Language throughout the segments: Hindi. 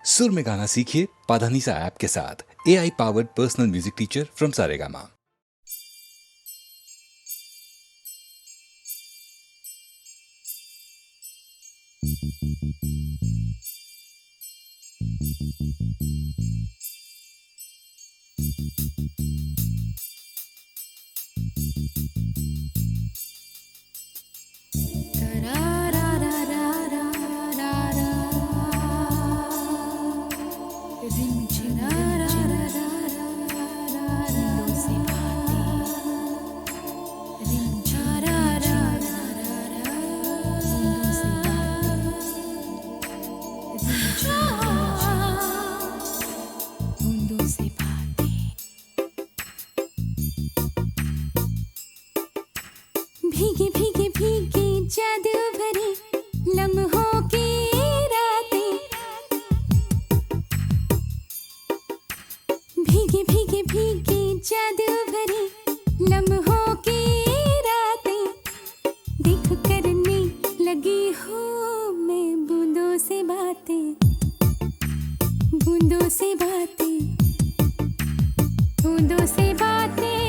सुर में गाना सीखिए पाधानीसा ऐप के साथ। AI powered personal music teacher from Saregama. भीगी भीगी भीगी जादू भरी लम्हों की रातें, भीगी भीगी भीगी जादू भरी लम्हों की रातें, देख करने लगी हूँ मैं बूंदों से बातें, बूंदों से बातें, बूंदों से बातें।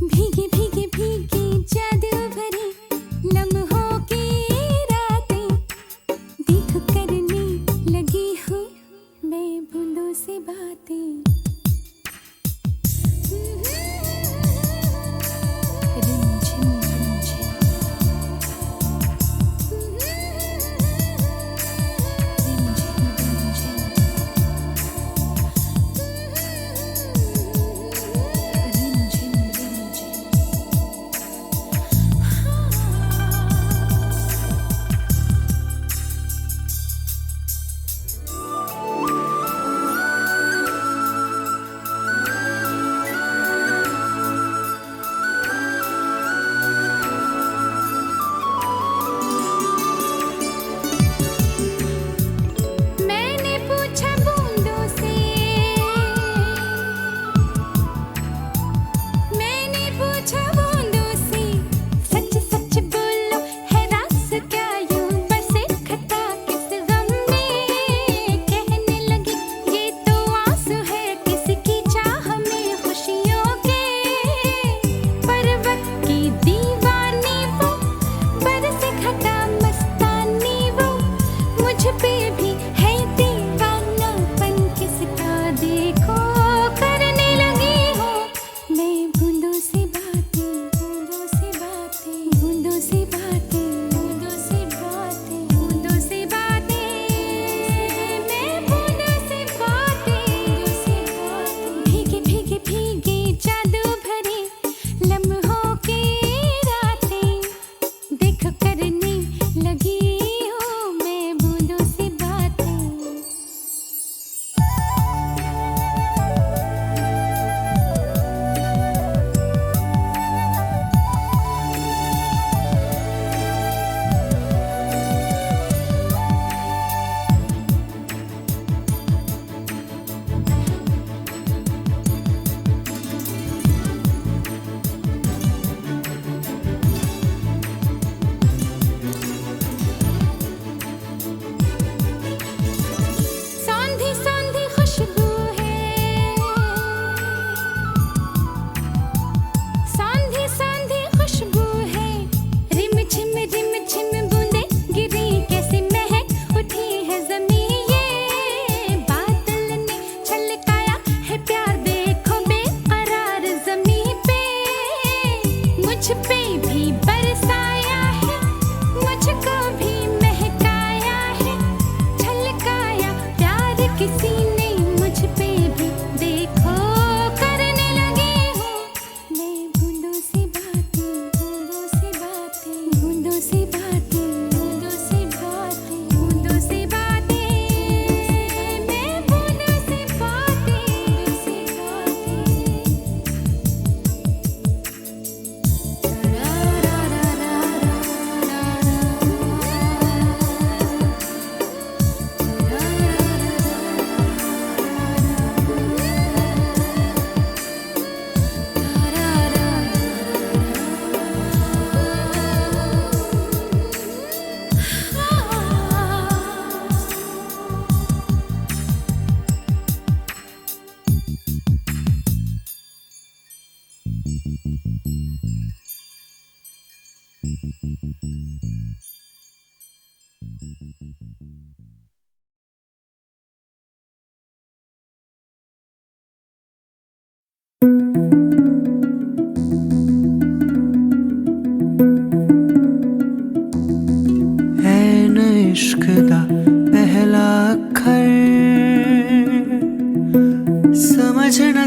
भीगी भीगी भीगी जादू भरी लम्हों की रातें, देख करने लगी हूँ मैं बूंदों से बातें। रिमझिम रिमझिम, रिमझिम रिमझिम, रिमझिम रिमझिम।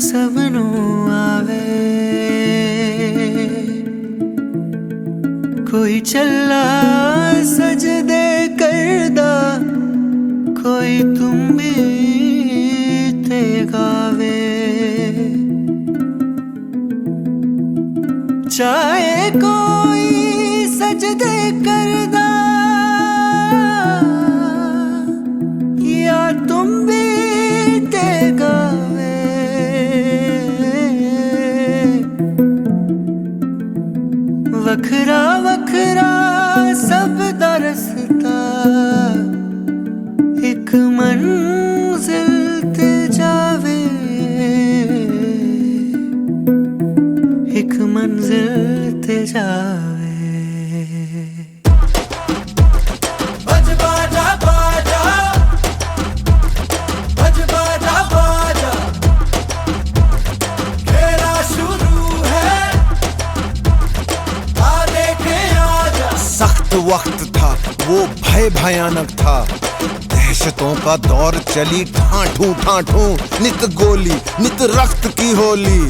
सपनों आवे कोई चला सजदे करदा कोई तुम भी ते गावे चाहे कोई सजदे करदा या तुम भी ते गावे वखरा वखरा सब दा रस्ता एक मंजिल ते जावे एक मंजिल ते जावे बज बाजा बाजा बज बाजा बाजा खेला शुरू है आ देखे आजा सख्त वक्त था वो भय भयानक था दहशतों का दौर चली ठाठू ठाठू नित गोली नित रक्त की होली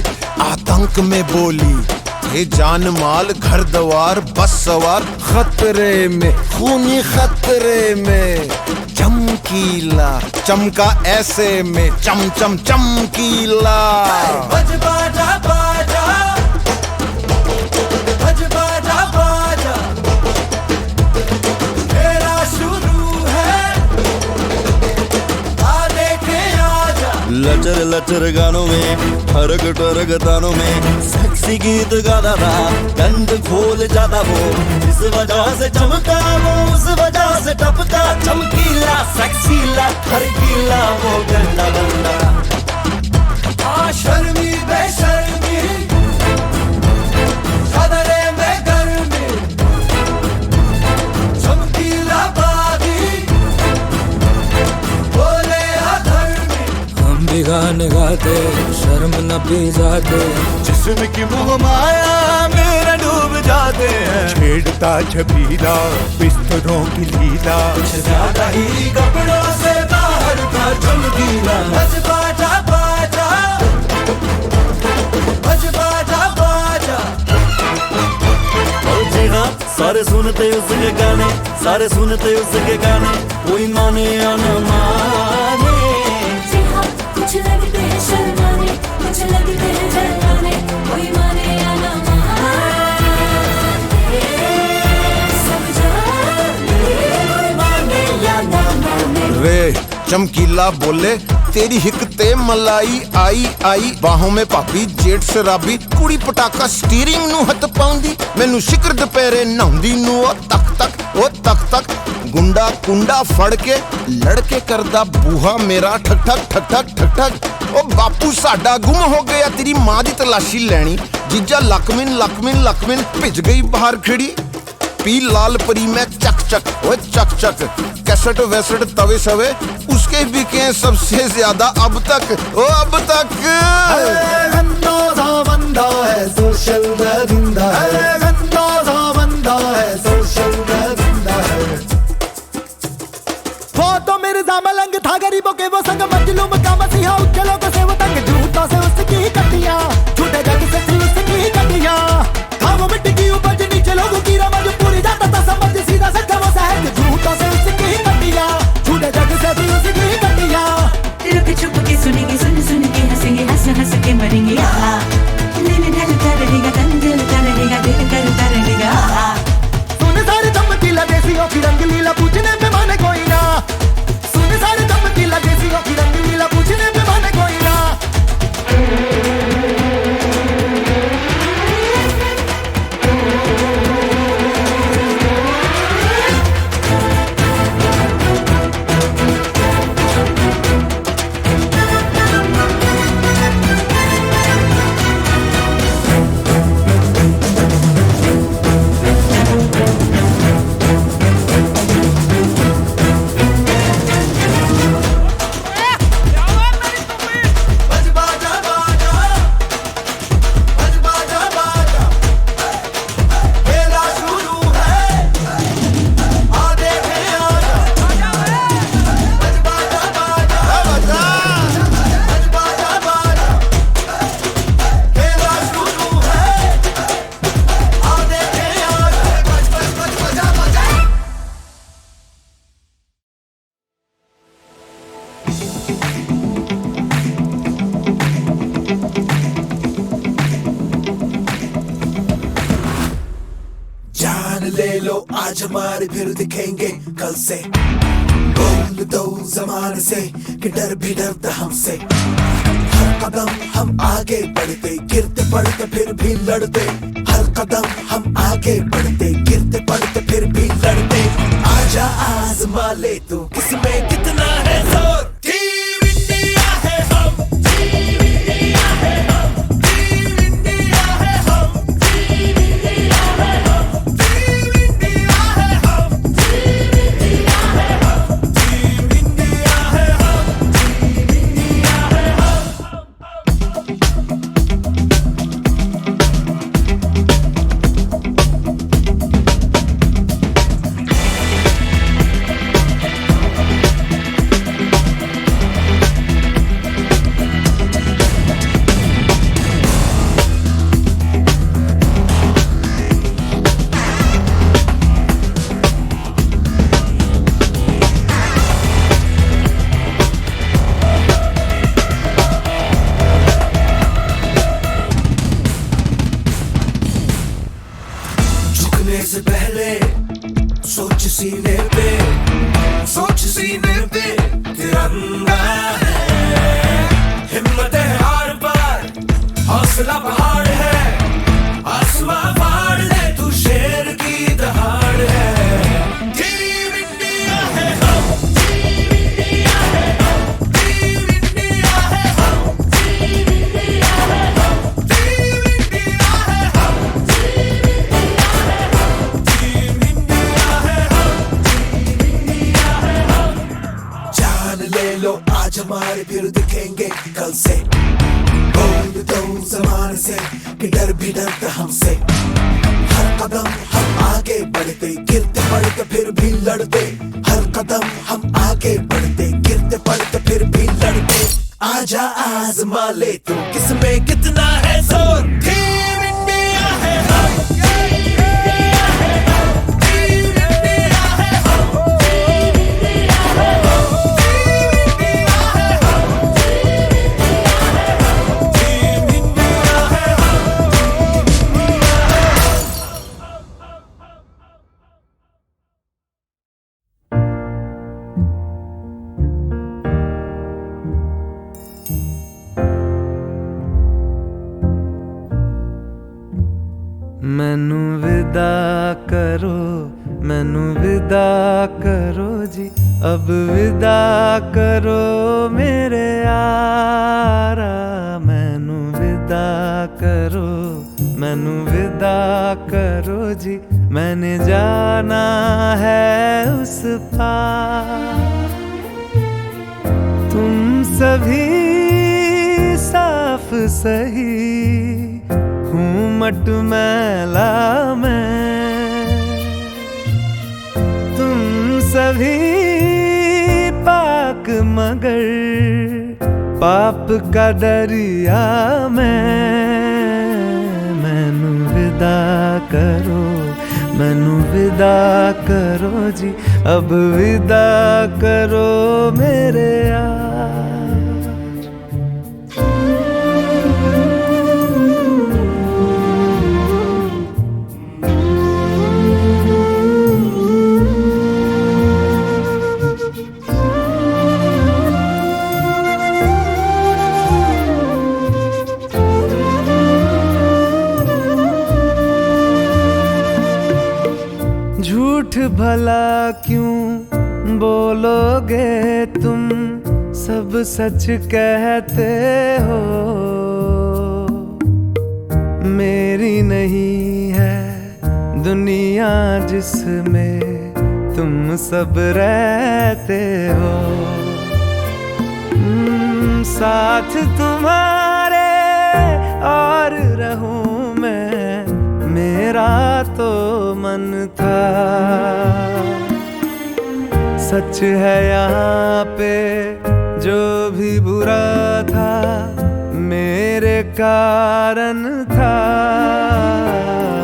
आतंक में बोली थे जान माल घर द्वार बस सवार खतरे में खूनी खतरे में चमकीला चमका ऐसे में चम चम चमकीला बज बाजा बाजा बज बाजा बाजा खेला शुरू है आ देखे आजा लचर लचर गानों में ठरक ठरक तानों में सेक्सी गीत गाता था गंद खोल जाता वो इस वजह से चमका वो उस वजह से टपका चमकीला सेक्सीला ठरकीला वो गंदा गंदा शर्मी बेशर्मी सदरे में गर्मी चमकीला बागी बोले अधर्मी हम भी गाने गाते शर्म न पी जाते जिस्म की मोह माया मेरा डूब जाते हैं छेड़ता छबीला बिस्तरों की लीला कुछ ज्यादा ही कपड़ों से बाहर था चमकीला बज बाजा बाजा बज बाजा बाजा और जी हाँ सारे सुनते उसके गाने सारे सुनते उसके गाने कोई माने या न माने जी हाँ कुछ लगते हैं शर्माने कुछ लगते हैं जलाने कोई माने या ना माने सब जाने कोई माने या ना माने रे चमकीला बोले तेरी हिक ते मलाई आई आई बाहों में पापी जेठ शराबी कुड़ी पटाका स्टीयरिंग ਨੂੰ ਹੱਥ ਪਾਉਂਦੀ ਮੈਨੂੰ ਸ਼ਿਕਰ ਦੁਪਹਿਰੇ ਨਹਾਉਂਦੀ ਨੂੰ ਉਹ ਤੱਕ ਗੁੰਡਾ ਕੁੰਡਾ ਫੜ ਕੇ ਲੜਕੇ ਕਰਦਾ ਬੂਹਾ ਮੇਰਾ ਠਕ ਠਕ ਠਕ ਠਕ ਠਕ ਠਕ ਉਹ ਬਾਪੂ ਸਾਡਾ ਗੁੰਮ ਹੋ ਗਿਆ ਤੇਰੀ ਮਾਂ ਦੀ ਤਲਾਸ਼ੀ ਲੈਣੀ ਜੀਜਾ ਲਕਮਿਨ ਭਿੱਜ ਗਈ ਬਾਹਰ ਖੜੀ पी लाल परी में चक चक वो चक चक कैसेट वैसेट तवे सवे उसके बिके सबसे ज्यादा अब तक गंदा बंदा है सोशल दरिंदा है गंदा बंदा है सोशल दरिंदा है वो तो मिर्जा मलंग था गरीबों के वो संग मजलूम का मसीहा उज्जलों को से वो तंग झूठों से उसकी कटियां झूठे जग से थी उसकी कटियां था वो मिट्टी की उपज नीचे लोगों की रमज पूरी जाता था समझ सीधा सच्चा वो सहज झूठों से उसकी कटियां झूठे जग से थी उसकी कटियां रुक छुप के सुनेंगे सुन के हंसेंगे हंस के मरेंगे आहा दिल ढलता रहेगा तन जलता रहेगा दिल करता रहेगा आहा सुन सारे चमकीला देसियों की रंगलीला पूछने पे माने कोई ना सुन सारे चमकीला देसियों की रंगलीला पूछने पे माने कोई ना आज हमारे फिर दिखेंगे कल से। बोल दो जमाने से कि डर भी डरता हमसे। हर कदम हम आगे बढ़ते, गिरते पड़ते फिर भी लड़ते। हर कदम हम आगे बढ़ते, गिरते पड़ते फिर भी लड़ते। आजा आजमा ले तू किसमें कितना है जोर। टीम इंडिया है हम, टीम इंडिया है हम, टीम इंडिया है हम, टीम इंडिया है हम, टीम इंडिया है हम, टीम इंडिया है हम, टीम इंडिया है हम, टीम इंडिया है हम। झुकने से पहले सोच सीने पे, सोच सीने पे तिरंगा है। हिम्मत है हार पर, हौसला पहाड़ है। आसमां फाड़ ले तू शेर की दहाड़ है। टीम इंडिया है हम, टीम इंडिया है हम, टीम इंडिया है हम, टीम इंडिया है हम, टीम इंडिया है हम, टीम इंडिया है हम, टीम इंडिया है हम। जान ले लो आज हमारे फिर दिखेंगे कल से। बोल दो जमाने से कि डर भी डरता हमसे। हर कदम हम आगे बढ़ते, गिरते पड़ते फिर भी लड़ते। हर कदम हम आगे बढ़ते, गिरते पड़ते फिर भी लड़ते। आजा आजमा ले तू किसमें कितना है जोर। टीम इंडिया है हम, टीम इंडिया है हम, टीम इंडिया है हम, टीम इंडिया है हम, टीम इंडिया है हम, टीम इंडिया है मैनू विदा करो, मैनू विदा करो जी, अब विदा करो मेरे यारा। मैनू विदा करो, मैनू विदा करो जी, मैंने जाना है उस पार। तुम सभी साफ सही हूँ मट मैला मैं। तुम सभी पाक मगर पाप का दरिया मैं। मैनू विदा करो, मैनू विदा करो जी, अब विदा करो मेरे यार। झूठ भला क्यों बोलोगे तुम, सब सच कहते हो। मेरी नहीं है दुनिया जिसमें तुम सब रहते हो। साथ तुम्हारे और रहूं मैं, मेरा तो मन था। सच है यहाँ पे जो भी बुरा था मेरे कारण था।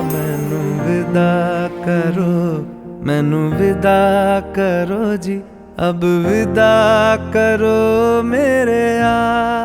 मैनू विदा करो, मैनू विदा करो जी, अब विदा करो मेरे यार।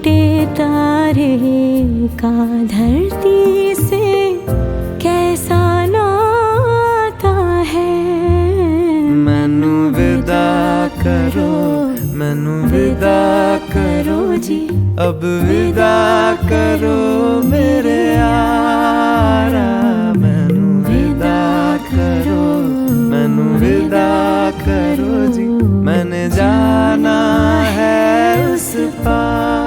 टूटे तारे का धरती से कैसा नाता है। मैनू विदा करो, मैनू विदा करो जी, अब विदा करो मेरे यारा। मैनू विदा करो, मैनू विदा करो जी, मैंने जाना है उस पार।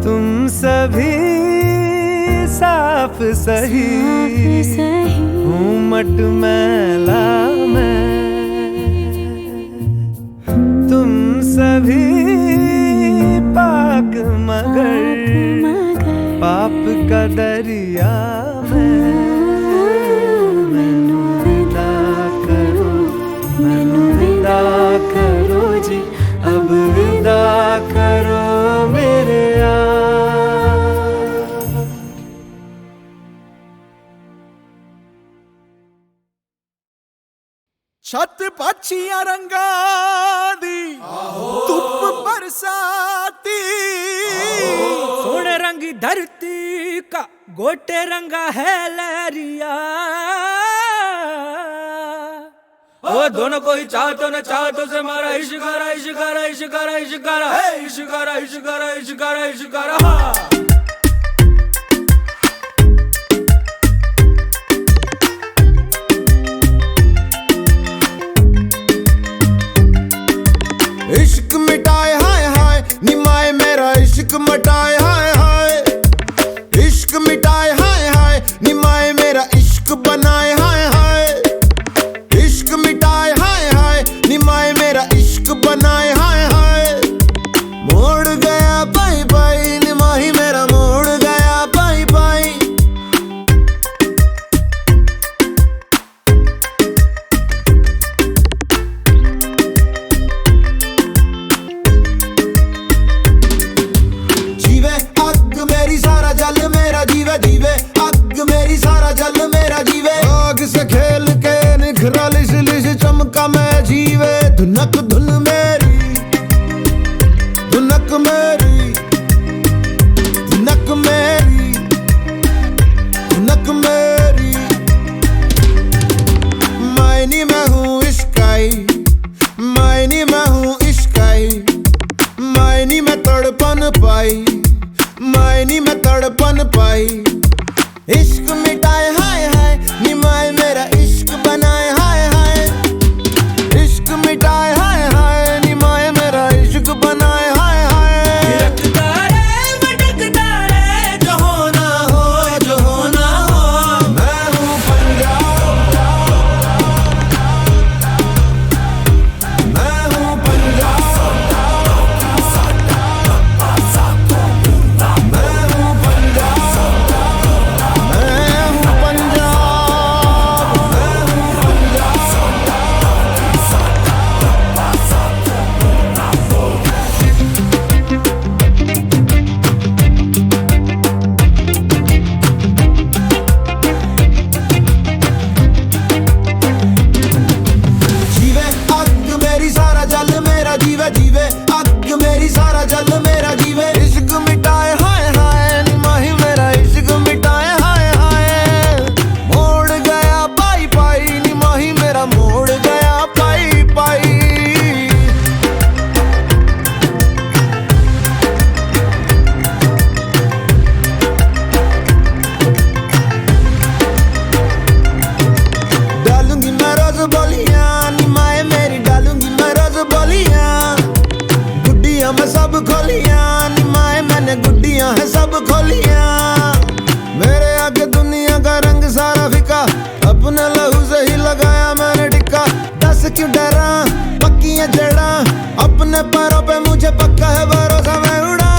तुम सभी साफ सही हूँ मट मैला मैं, तुम सभी पाक मगर पाप का दरिया में। मैनू विदा करो, मैनू विदा करो जी, अब विदा करो मेरे यार। छत पाछियां रंगा दी धुप बरसाती, सोने रंगी धरती का गोटे रंगा है लहरिया। वो दोनों को ही चाहतो न चाहतो से मारा इश्कारा इश्कारा इश्कारा इश्कारा है, इश्कारा इश्कारा इश्कारा इश्कारा। इश्क मिटाए हाय हाय निमाए मेरा इश्क मटाए हाय हाय। इश्क मिटाए हाय हाय निमाए मेरा इश्क बनाए हाय हाय। इश्क मिटाए हाय हाय निमाए मेरा इश्क बनाए हाय हाय। मोड़ गया बाई बाई निमाही मेरा मोड़ गया बाई बाई। जीवे अग मेरी सारा जल मेरा जीवे जीवे अग मेरी सारा जल मेरा जीवे। आग से खेल के निखरा लिस लिस चमका मैं जीवे। धुनक धुन मेरी धुनक मेरी धुनक मेरी धुनक मेरी। मायनी मैं हूँ इश्काई, मायनी मैं हूँ इश्काई। मायनी में तड़पन पाई, मायनी में तड़पन पाई। इश्क मिटाए हाय हाय निमाए मेरा इश्क बनाए हाय हाय। इश्क मिटाए हाय हाय निमाए मेरा इश्क बनाए हाय हाय। भटकता रे जो होना हो, जो होना हो। मैं हूँ पंजाब, मैं हूँ पंजाब, मैं हूँ पंजाब, मैं हूँ जीवे अग मेरी सारा जल मेरा जीवे जीवे अग मेरी सारा जल मेरा जीवे। इश्क मिटाए हाय हाय निमाही मेरा इश्क मिटाए हाय हाय। मोड़ गया पाई पाई निमाही मेरा मोड़ गया पाई पाई। डालूंगी मैं रोज बोलियां निमाए मेरी डालूंगी मैं रोज बोलियां। गुड्डियां मैं सब खोलियां निमाए मैंने गुड्डियां है सब खोलियां। मेरे आगे दुनिया का रंग सारा फीका, अपने लहू से ही लगाया मैंने टिक्का। दस क्यों डरा पक्कियां जड़ा, अपने पैरों पे मुझे पक्का है भरोसा मैं उड़ा।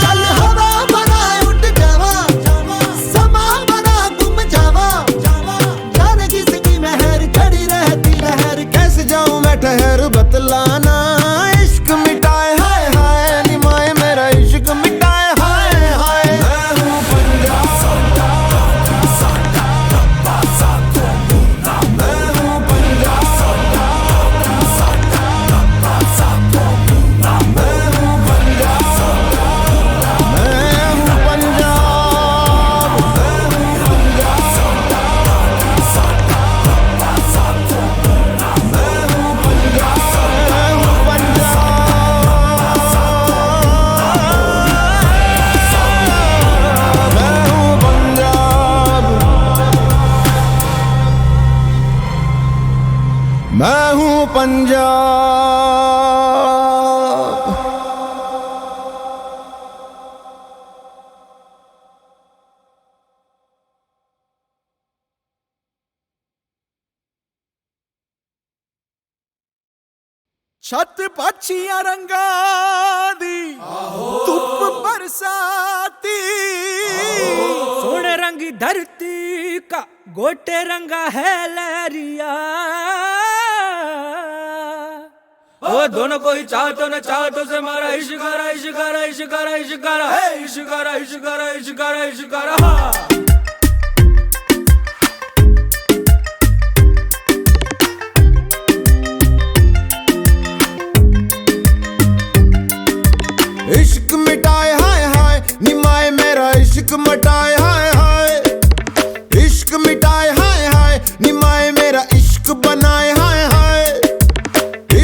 चल हवा बना उठ जावा, समा बना गुम जावा। जाने किसकी मेहर खड़ी रहती लहर, कैसे जाऊं मैं ठहर बतलाना। इश्क मिटाए हाय हाय निमाए मेरा इश्क मिटाए हाय हाय। मैं हूँ पंजाब, मैं हूँ पंजाब, पंजाब। छत पाछियां रंगा दी धुप बरसाती, सोने रंगी धरती का गोटे रंगा है लहरिया। ओ दोनों को ही चाहतो न चाहतो से मारा इश्कारा इश्कारा इश्कारा इश्कारा है इश्कारा इश्कारा इश्कारा इश्कारा। इश्क मिटाए हाय हाय निमाए मेरा इश्क मिटाए हाय हाय। इश्क मिटाए हाय हाय निमाए मेरा इश्क बनाए हाय हाय।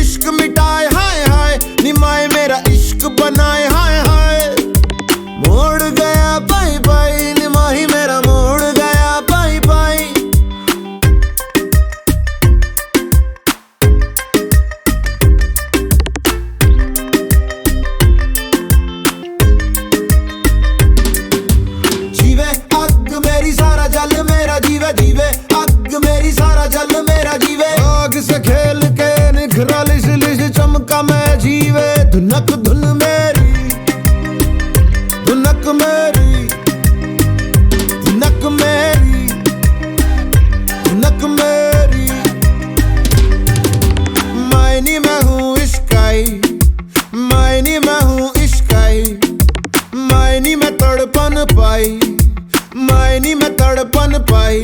इश्क मिटाए हाय हाय निमाए मेरा इश्क बनाए हाय हाय। मोड़ गया बाई बाई निमाही मेरा मोड़ गया बाई बाई। जीवे अग मेरी सारा जल मेरा जीवे जीवे अग मेरी सारा जल मेरा जीवे। आग से खेल के निखरा लिस लिस चमका मैं जीवे। धुनक धुन मेरी धुनक मेरी धुनक मेरी धुनक मेरी। मायनी मैं हूँ इश्काई मायनी मैं हूँ इश्काई। मायनी में तड़पन पाई मायनी में तड़पन पाई।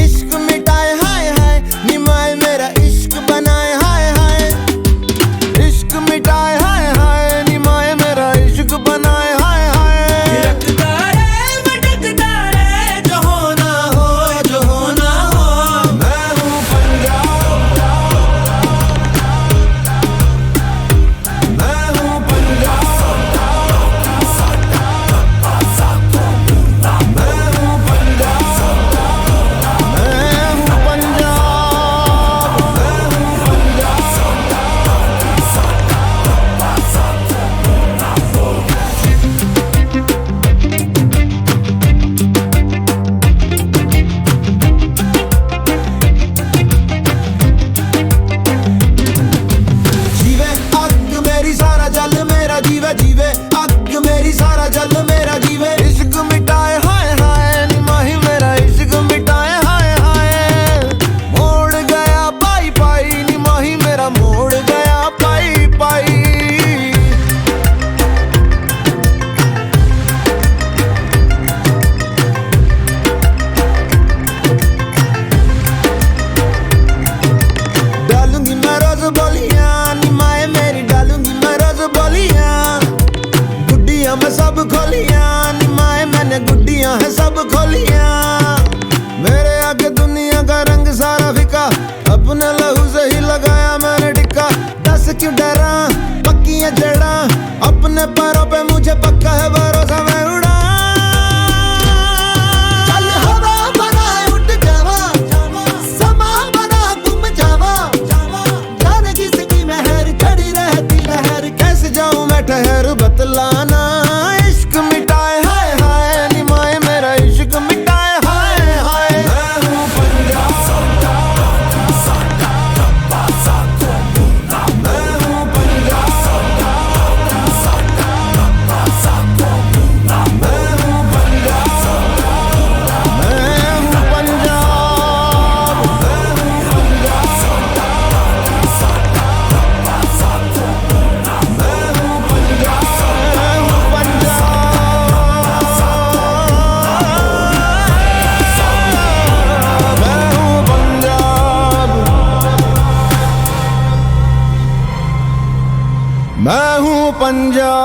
इश्क मिटाए हाय हाय निमाए मेरा इश्क बनाए हाय हाय। इश्क मिटाए हाय हाय निमाए मेरा इश्क बनाए हाय हाय। भटकता रे जो होना हो जो होना हो। मैं हूँ पंजाब मैं हूँ पंजाब मैं हूँ पंजाब मैं हूँ जीवे अग मेरी सारा जल मेरा जीवे जीवे अग मेरी सारा जल मेरा जीवे। इश्क मिटाए हाय हाय निमाही मेरा इश्क मिटाए हाय हाय। मोड़ गया पाई पाई निमाही मेरा मोड़ गया पाई पाई। डालूंगी मैं रोज बोलियां निमाए मेरी डालूंगी मैं रोज बोलियां। गुड्डियां मैं सब खोलियां निमाए मैंने गुड्डियां है सब खोलियां। मेरे आगे दुनिया का रंग सारा फिका अपने लहू से ही लगाया मैंने टिक्का। दस क्यों डरा पक्कियां जड़ा अपने पैरों पे मुझे पक्का है भरोसा मैं उड़ा। चल हवा बना उठ जावा समा बना गुम जावा। जाने किसकी मेहर चढ़ी रहती लहर कैसे जाऊं मैं ठहर बतलाना। इश्क मिटाए हाय हाय निमाए मेरा इश्क मिटाए हाय हाय। मैं हूँ पंजाब मैं हूँ पंजाब मैं हूँ पंजाब मैं हूँ पंजाब मैं हूँ पंजाब।